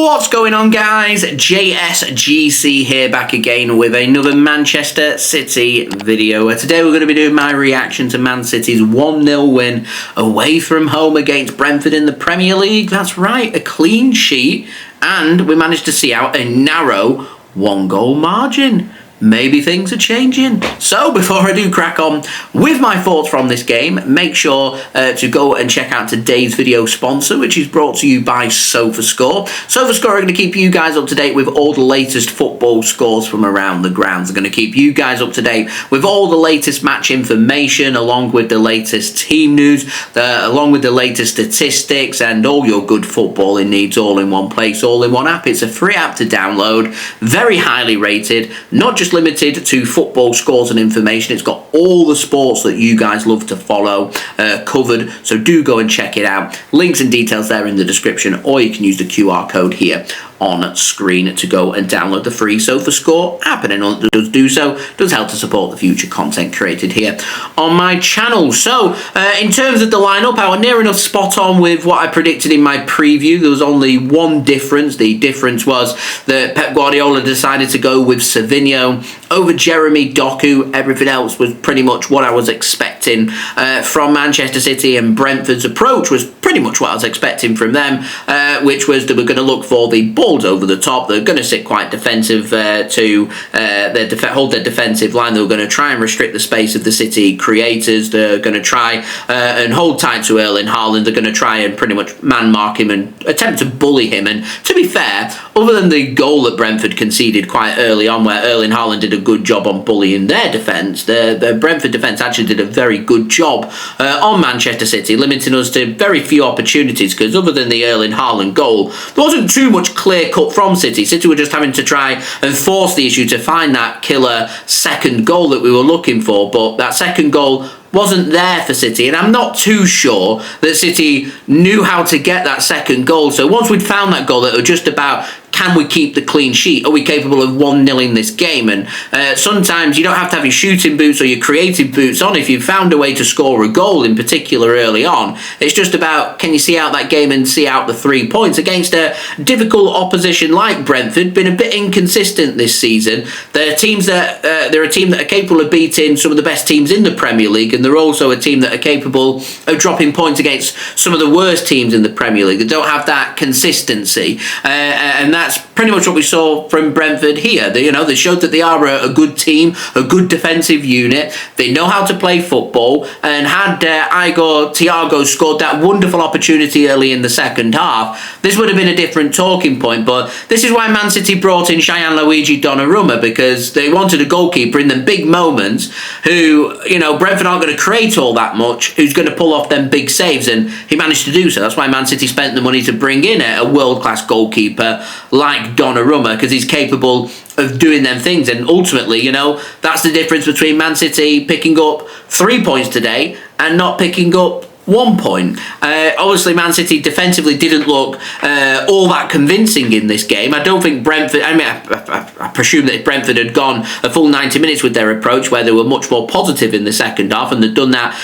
What's going on, guys? JSGC here, back again with another Manchester City video. Today we're going to be doing my reaction to Man City's 1-0 win away from home against Brentford in the Premier League. That's right, a clean sheet, and we managed to see out a narrow 1-goal margin. Maybe things are changing. So before I do crack on with my thoughts from this game, make sure to go and check out today's video sponsor, which is brought to you by SofaScore. SofaScore are going to keep you guys up to date with all the latest football scores from around the grounds. They're going to keep you guys up to date with all the latest match information, along with the latest team news, along with the latest statistics, and all your good footballing needs all in one place, all in one app. It's a free app to download, very highly rated, not just limited to football scores and information. It's got all the sports that you guys love to follow covered, so do go and check it out. Links and details there in the description, or you can use the QR code here on screen to go and download the free SofaScore app, and anyone that does do so does help to support the future content created here on my channel. So in terms of the lineup, I was near enough spot on with what I predicted in my preview. There was only one difference. The difference was that Pep Guardiola decided to go with Savinho over Jeremy Doku. Everything else was pretty much what I was expecting from Manchester City, and Brentford's approach was pretty much what I was expecting from them, which was they were going to look for the balls over the top. They're going to sit quite defensive hold their defensive line. They were going to try and restrict the space of the City creators. They're going to try and hold tight to Erling Haaland. They're going to try and pretty much man-mark him and attempt to bully him. And to be fair, other than the goal that Brentford conceded quite early on, where Erling Haaland did a good job on bullying their defence, the Brentford defence actually did a very good job on Manchester City, limiting us to very few opportunities, because other than the Erling Haaland goal, there wasn't too much clear cut from City. City were just having to try and force the issue to find that killer second goal that we were looking for, but that second goal wasn't there for City, and I'm not too sure that City knew how to get that second goal. So once we'd found that goal, it was just about, can we keep the clean sheet? Are we capable of 1-0 this game? And sometimes you don't have to have your shooting boots or your creative boots on if you've found a way to score a goal, in particular early on. It's just about, can you see out that game and see out the 3 points against a difficult opposition like Brentford? Been a bit inconsistent this season. They're a team that are capable of beating some of the best teams in the Premier League, and they're also a team that are capable of dropping points against some of the worst teams in the Premier League. They don't have that consistency, and that's pretty much what we saw from Brentford here. They showed that they are a good team, a good defensive unit. They know how to play football, and had Igor Thiago scored that wonderful opportunity early in the second half, this would have been a different talking point. But this is why Man City brought in Gianluigi Donnarumma, because they wanted a goalkeeper in the big moments who, Brentford aren't going to create all that much, who's going to pull off them big saves, and he managed to do so. That's why Man City spent the money to bring in a world-class goalkeeper like Donnarumma, because he's capable of doing them things. And ultimately, that's the difference between Man City picking up 3 points today and not picking up 1 point. Obviously, Man City defensively didn't look all that convincing in this game. I don't think Brentford, I presume that if Brentford had gone a full 90 minutes with their approach, where they were much more positive in the second half, and they'd done that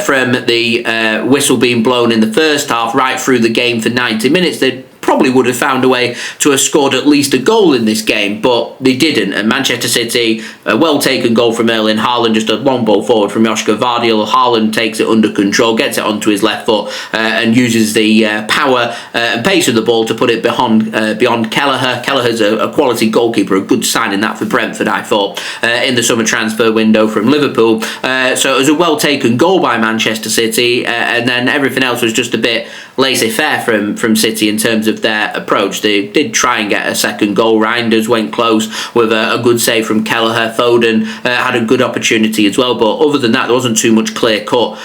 from the whistle being blown in the first half right through the game for 90 minutes, they'd probably would have found a way to have scored at least a goal in this game, but they didn't. And Manchester City, a well-taken goal from Erling Haaland, just a long ball forward from Josko Gvardiol. Haaland takes it under control, gets it onto his left foot, and uses the power and pace of the ball to put it beyond Kelleher. Kelleher's a quality goalkeeper, a good signing that for Brentford, I thought, in the summer transfer window from Liverpool. So it was a well-taken goal by Manchester City, and then everything else was just a bit laissez-faire from City in terms of their approach. They did try and get a second goal. Reijnders went close with a good save from Kelleher. Foden had a good opportunity as well, but other than that, there wasn't too much clear cut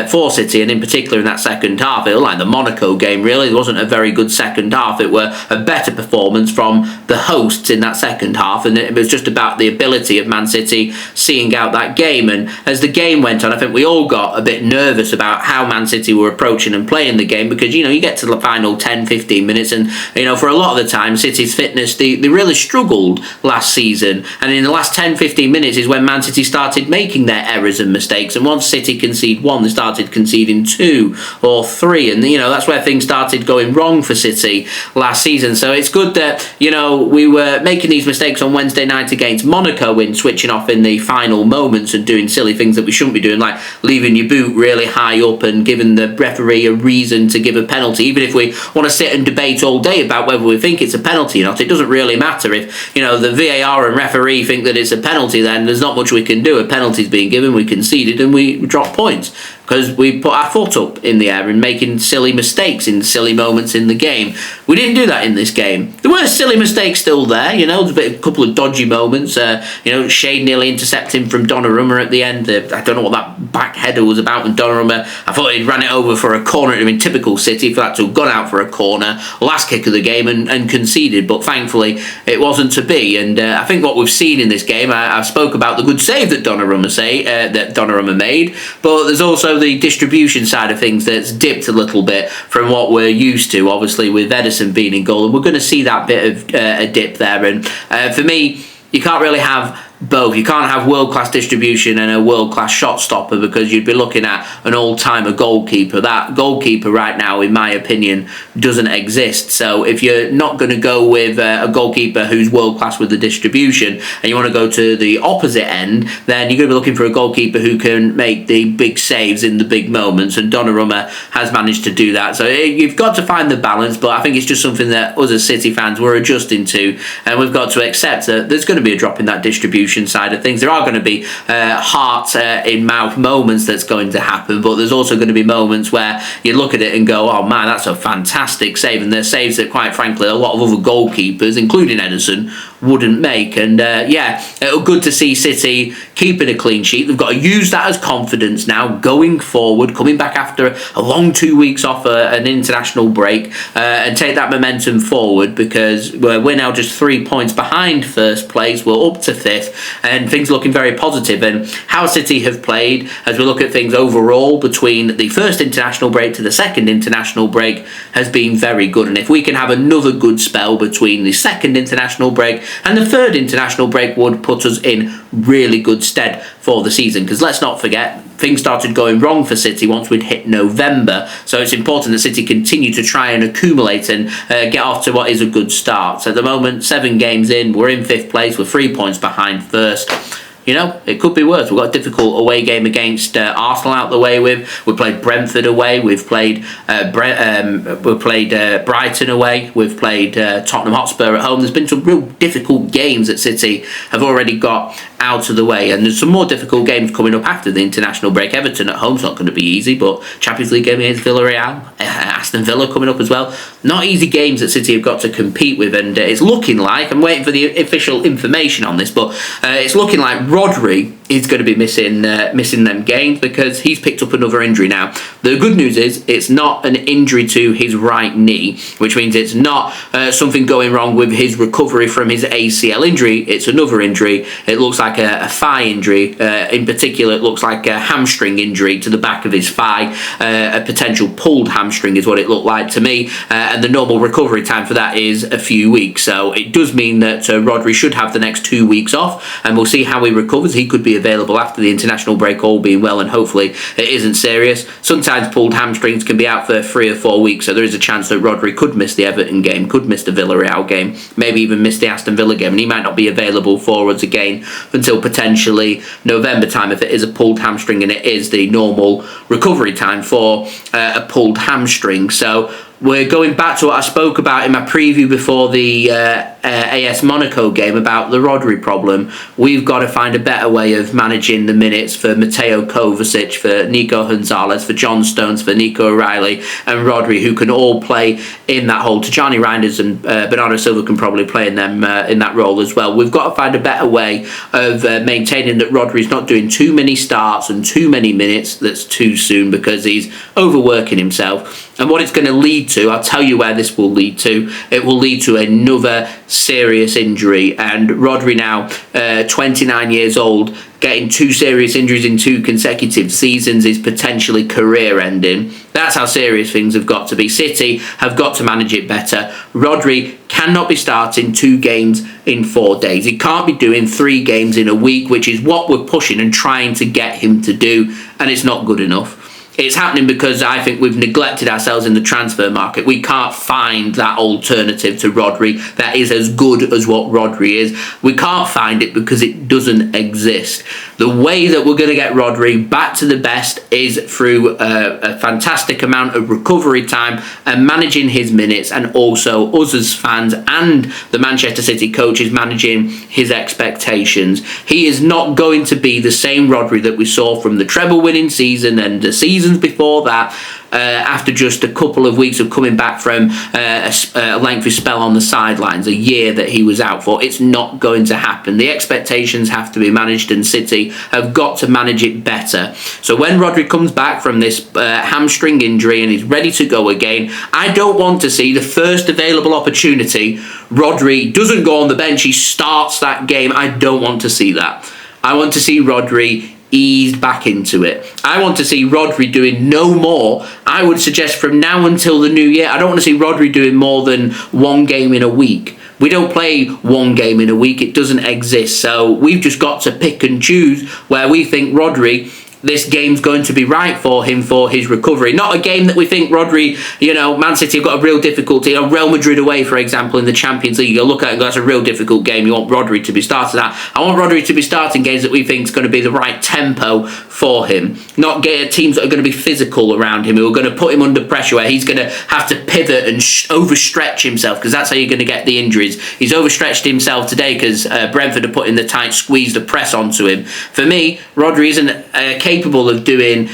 for City, and in particular in that second half, it was like the Monaco game, really. It wasn't a very good second half. It were a better performance from the hosts in that second half, and it was just about the ability of Man City seeing out that game. And as the game went on, I think we all got a bit nervous about how Man City were approaching and playing the game, because because, you get to the final 10, 15 minutes and, for a lot of the time, City's fitness, they really struggled last season. And in the last 10, 15 minutes is when Man City started making their errors and mistakes. And once City conceded 1, they started conceding 2 or 3. And, that's where things started going wrong for City last season. So it's good that, we were making these mistakes on Wednesday night against Monaco in switching off in the final moments and doing silly things that we shouldn't be doing, like leaving your boot really high up and giving the referee a reason to give a penalty. Even if we want to sit and debate all day about whether we think it's a penalty or not, it doesn't really matter. If, the VAR and referee think that it's a penalty, then there's not much we can do. A penalty's being given, we conceded, and we drop points because we put our foot up in the air and making silly mistakes in silly moments in the game. We didn't do that in this game. There were silly mistakes still there, there's a couple of dodgy moments. Shade nearly intercepting from Donnarumma at the end. I don't know what that back header was about with Donnarumma. I thought he'd ran it over for a corner. It would have been typical City for that to have gone out for a corner, last kick of the game, and conceded. But thankfully, it wasn't to be. And I think what we've seen in this game, I spoke about the good save that Donnarumma made, but there's also the distribution side of things that's dipped a little bit from what we're used to, obviously with Ederson being in goal, and we're going to see that bit of a dip there. And for me, you can't really have both. You can't have world-class distribution and a world-class shot stopper, because you'd be looking at an all-timer goalkeeper. That goalkeeper right now, in my opinion, doesn't exist. So if you're not going to go with a goalkeeper who's world-class with the distribution and you want to go to the opposite end, then you're going to be looking for a goalkeeper who can make the big saves in the big moments, and Donnarumma has managed to do that. So you've got to find the balance, but I think it's just something that us as City fans we're adjusting to, and we've got to accept that there's going to be a drop in that distribution side of things. There are going to be heart in mouth moments that's going to happen, but there's also going to be moments where you look at it and go, oh man, that's a fantastic save, and they're saves that quite frankly a lot of other goalkeepers, including Ederson, wouldn't make. And it's good to see City keeping a clean sheet. They've got to use that as confidence now going forward, coming back after a long 2 weeks off an international break, and take that momentum forward, because we're now just 3 points behind first place. We're up to 5th, and things looking very positive. And how City have played, as we look at things overall between the first international break to the second international break, has been very good. And if we can have another good spell between the second international break and the third international break, would put us in really good stead for the season. Because let's not forget, things started going wrong for City once we'd hit November, so it's important that City continue to try and accumulate and get off to what is a good start. So at the moment, 7 games in, we're in 5th place, we're 3 points behind first. It could be worse. We've got a difficult away game against Arsenal out the way with. We played Brentford away. We've played Brighton away. We've played Tottenham Hotspur at home. There's been some real difficult games that City have already got out of the way, and there's some more difficult games coming up after the international break. Everton at home's not going to be easy, but Champions League game against Villarreal, Aston Villa coming up as well. Not easy games that City have got to compete with, and it's looking like, I'm waiting for the official information on this, but it's looking like Rodri is going to be missing them games, because he's picked up another injury now. The good news is it's not an injury to his right knee, which means it's not something going wrong with his recovery from his ACL injury. It's another injury. It looks like a thigh injury. In particular, it looks like a hamstring injury to the back of his thigh. A potential pulled hamstring is what it looked like to me, and the normal recovery time for that is a few weeks. So it does mean that Rodri should have the next 2 weeks off, and we'll see how he recovers. He could be available after the international break, all being well, and hopefully it isn't serious. Sometimes pulled hamstrings can be out for 3 or 4 weeks, so there is a chance that Rodri could miss the Everton game, could miss the Villarreal game, maybe even miss the Aston Villa game, and he might not be available for us again until potentially November time if it is a pulled hamstring, and it is the normal recovery time for a pulled hamstring. So we're going back to what I spoke about in my preview before the AS Monaco game about the Rodri problem. We've got to find a better way of managing the minutes for Mateo Kovacic, for Nico Gonzalez, for John Stones, for Nico O'Reilly and Rodri, who can all play in that hole. Tijjani Reijnders and Bernardo Silva can probably play in that role as well. We've got to find a better way of maintaining that Rodri's not doing too many starts and too many minutes. That's too soon, because he's overworking himself. And what it's going to lead to, I'll tell you where this will lead to. It will lead to another serious injury. And Rodri now, 29 years old, getting 2 serious injuries in 2 consecutive seasons is potentially career-ending. That's how serious things have got to be. City have got to manage it better. Rodri cannot be starting 2 games in 4 days. He can't be doing 3 games in a week, which is what we're pushing and trying to get him to do, and it's not good enough. It's happening because I think we've neglected ourselves in the transfer market. We can't find that alternative to Rodri that is as good as what Rodri is. We can't find it because it doesn't exist. The way that we're going to get Rodri back to the best is through a fantastic amount of recovery time and managing his minutes, and also us as fans and the Manchester City coaches managing his expectations. He is not going to be the same Rodri that we saw from the treble-winning season and the seasons before that, after just a couple of weeks of coming back from a lengthy spell on the sidelines, a year that he was out for. It's not going to happen. The expectations have to be managed, and City have got to manage it better. So when Rodri comes back from this hamstring injury and he's ready to go again, I don't want to see the first available opportunity Rodri doesn't go on the bench, he starts that game. I don't want to see that. I want to see Rodri eased back into it. I want to see Rodri doing no more. I would suggest from now until the new year, I don't want to see Rodri doing more than 1 game in a week. We don't play 1 game in a week. It doesn't exist. So we've just got to pick and choose where we think Rodri, this game's going to be right for him for his recovery. Not a game that we think Rodri, Man City have got a real difficulty. Real Madrid away, for example, in the Champions League, you'll look at it and go, that's a real difficult game. You want Rodri to be starting that. I want Rodri to be starting games that we think is going to be the right tempo for him. Not get teams that are going to be physical around him, who are going to put him under pressure, where he's going to have to pivot and overstretch himself, because that's how you're going to get the injuries. He's overstretched himself today because Brentford are putting the tight squeeze, the press onto him. For me, Rodri isn't capable of doing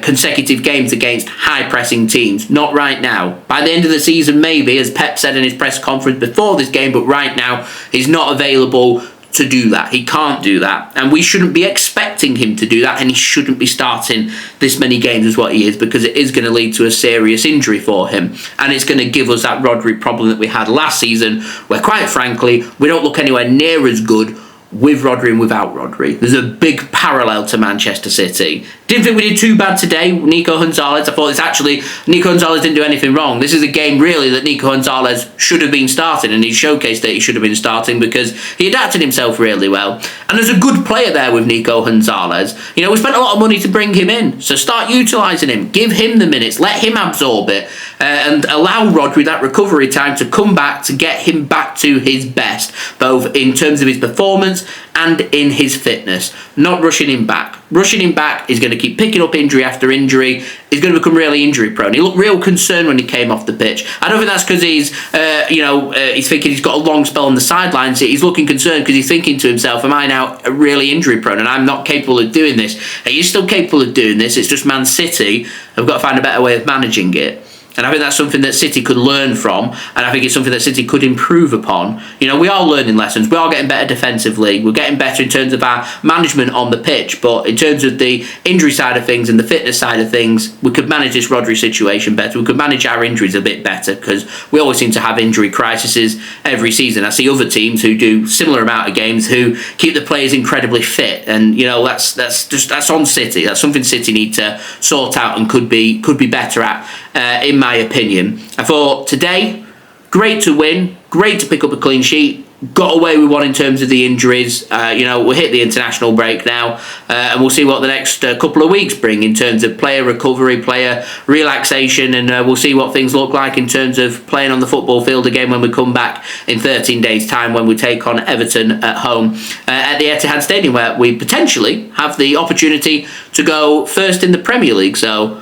consecutive games against high-pressing teams. Not right now. By the end of the season, maybe, as Pep said in his press conference before this game, but right now, he's not available to do that. He can't do that. And we shouldn't be expecting him to do that, and he shouldn't be starting this many games as what he is, because it is going to lead to a serious injury for him. And it's going to give us that Rodri problem that we had last season, where, quite frankly, we don't look anywhere near as good with Rodri and without Rodri. There's a big parallel to Manchester City. Didn't think we did too bad today. Nico Gonzalez, I thought it's actually, Nico Gonzalez didn't do anything wrong. This is a game really that Nico Gonzalez should have been starting, and he showcased that he should have been starting because he adapted himself really well. And there's a good player there with Nico Gonzalez. We spent a lot of money to bring him in, so start utilising him. Give him the minutes, let him absorb it, and allow Rodri that recovery time to come back, to get him back to his best, both in terms of his performance and in his fitness. Not rushing him back. Rushing him back is going to keep picking up injury after injury. He's going to become really injury prone. He looked real concerned when he came off the pitch. I don't think that's because he's, he's thinking he's got a long spell on the sidelines. He's looking concerned because he's thinking to himself, am I now really injury prone and I'm not capable of doing this? He's still capable of doing this. It's just Man City have got to find a better way of managing it. And I think that's something that City could learn from, and I think it's something that City could improve upon. We are learning lessons. We are getting better defensively. We're getting better in terms of our management on the pitch, but in terms of the injury side of things and the fitness side of things, we could manage this Rodri situation better. We could manage our injuries a bit better, because we always seem to have injury crises every season. I see other teams who do similar amount of games who keep the players incredibly fit, and that's on City. That's something City need to sort out and could be better at. In my opinion, I thought today, great to win, great to pick up a clean sheet, got away with one in terms of the injuries. We'll hit the international break now, and we'll see what the next couple of weeks bring in terms of player recovery, player relaxation, and we'll see what things look like in terms of playing on the football field again when we come back in 13 days' time, when we take on Everton at home at the Etihad Stadium, where we potentially have the opportunity to go first in the Premier League. So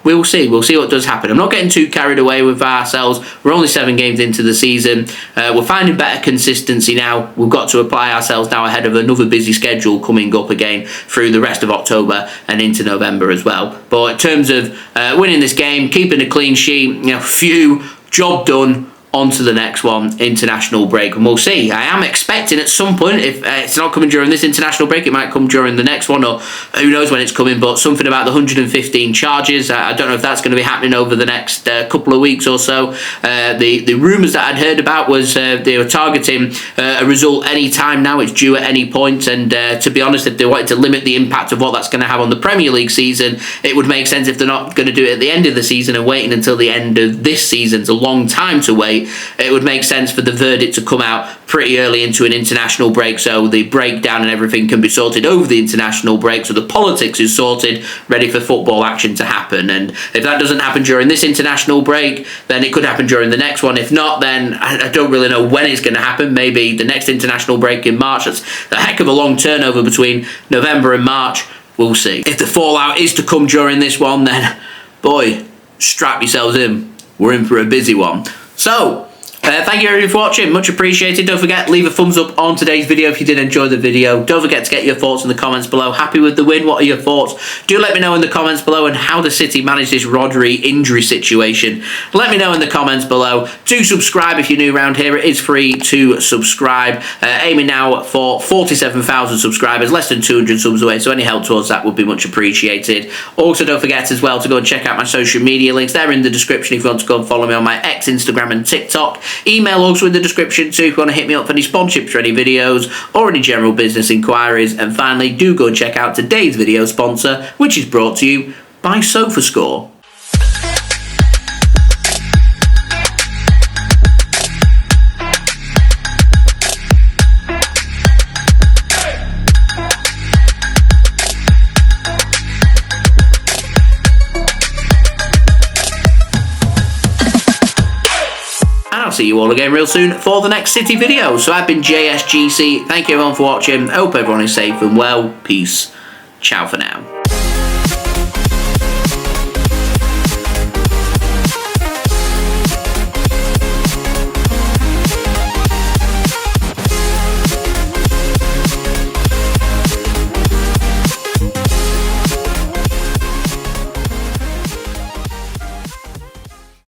we'll see. We'll see what does happen. I'm not getting too carried away with ourselves. We're only 7 games into the season. We're finding better consistency now. We've got to apply ourselves now ahead of another busy schedule coming up again through the rest of October and into November as well. But in terms of winning this game, keeping a clean sheet, Phew, job done. on to the next one, international break, and we'll see. I am expecting at some point, if it's not coming during this international break, it might come during the next one, or who knows when it's coming, but something about the 115 charges, I don't know if that's going to be happening over the next couple of weeks or so. The rumours that I'd heard about was they were targeting a result any time now, it's due at any point, and to be honest, if they wanted to limit the impact of what that's going to have on the Premier League season, it would make sense if they're not going to do it at the end of the season and waiting until the end of this season. It's a long time to wait. It would make sense for the verdict to come out pretty early into an international break, so the breakdown and everything can be sorted over the international break, so the politics is sorted, ready for football action to happen. And if that doesn't happen during this international break, then it could happen during the next one. If not, then I don't really know when it's going to happen. Maybe the next international break in March. That's a heck of a long turnover between November and March. We'll see. If the fallout is to come during this one, then boy, strap yourselves in. We're in for a busy one. So, thank you everybody for watching, much appreciated. Don't forget, leave a thumbs up on today's video if you did enjoy the video. Don't forget to get your thoughts in the comments below. Happy with the win? What are your thoughts? Do let me know in the comments below, and how the City managed this Rodri injury situation. Let me know in the comments below. Do subscribe if you're new around here. It is free to subscribe. Aiming now for 47,000 subscribers, less than 200 subs away, so any help towards that would be much appreciated. Also, don't forget as well to go and check out my social media links. They're in the description if you want to go and follow me on my X, Instagram and TikTok. Email also in the description too if you want to hit me up for any sponsorships for any videos or any general business inquiries. And finally, do go and check out today's video sponsor, which is brought to you by SofaScore. I'll see you all again real soon for the next City video. So I've been JSGC. Thank you everyone for watching. I hope everyone is safe and well. Peace. Ciao for now.